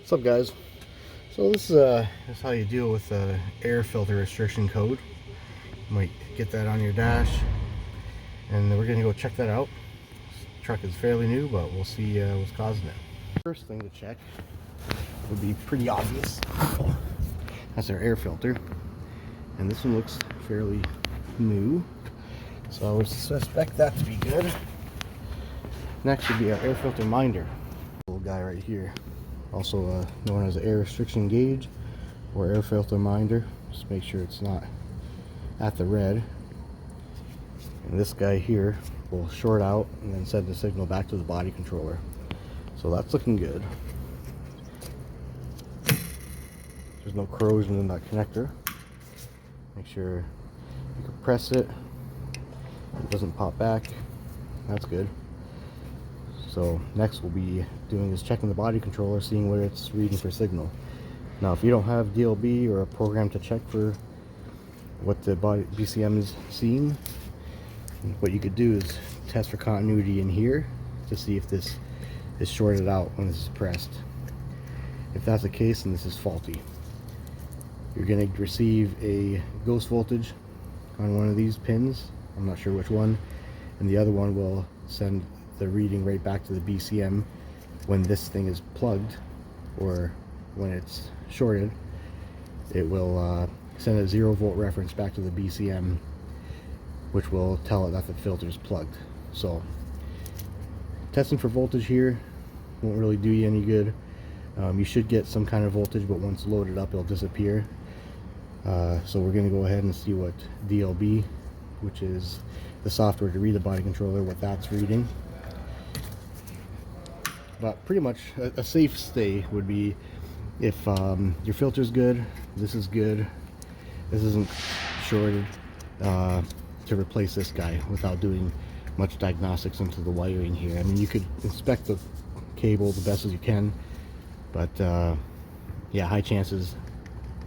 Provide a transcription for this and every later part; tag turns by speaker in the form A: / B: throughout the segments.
A: What's up, guys? So this is how you deal with air filter restriction code. You might get that on your dash, and we're gonna go check that out. This truck is fairly new, but we'll see what's causing it. First thing to check would be pretty obvious. That's our air filter, and this one looks fairly new, so I would suspect that to be good. Next would be our air filter minder, little guy right here, also known as an air restriction gauge or air filter minder. Just make sure it's not at the red. And this guy here will short out and then send the signal back to the body controller. So that's looking good. There's no corrosion in that connector. Make sure you can press it, it doesn't pop back. That's good. So next we'll be doing is checking the body controller, seeing what it's reading for signal. Now if you don't have DLB or a program to check for what the body BCM is seeing, what you could do is test for continuity in here to see if this is shorted out when this is pressed. If that's the case, then this is faulty. You're going to receive a ghost voltage on one of these pins. I'm not sure which one, and the other one will send the reading right back to the BCM when this thing is plugged, or when it's shorted. It will send a 0-volt reference back to the BCM, which will tell it that the filter is plugged. So testing for voltage here won't really do you any good. You should get some kind of voltage, but once loaded up it'll disappear. So we're going to go ahead and see what DLB, which is the software to read the body controller, what that's reading. But pretty much a safe stay would be if your filter's good, this is good, this isn't shorted, to replace this guy without doing much diagnostics into the wiring here. I mean, you could inspect the cable the best as you can, but yeah, high chances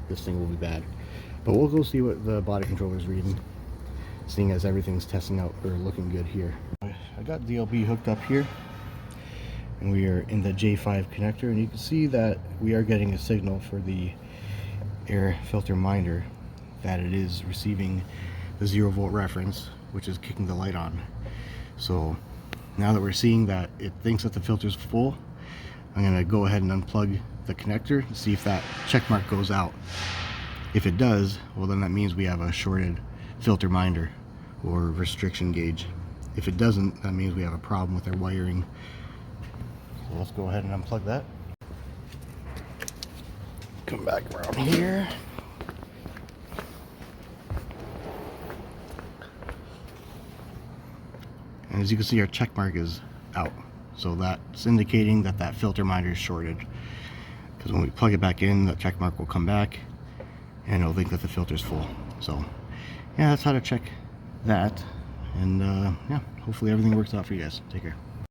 A: this thing will be bad. But we'll go see what the body controller is reading, seeing as everything's testing out or looking good here. I got DLB hooked up here, and we are in the J5 connector, and you can see that we are getting a signal for the air filter minder that it is receiving the 0-volt reference, which is kicking the light on. So now that we're seeing that it thinks that the filter's full, I'm going to go ahead and unplug the connector and see if that check mark goes out. If it does, well, then that means we have a shorted filter minder or restriction gauge. If it doesn't, that means we have a problem with our wiring. So let's go ahead and unplug that. Come back around here. And as you can see, our check mark is out. So that's indicating that that filter minder is shorted. Because when we plug it back in, the check mark will come back and it'll think that the filter is full. So yeah, that's how to check that. And yeah, hopefully everything works out for you guys. Take care.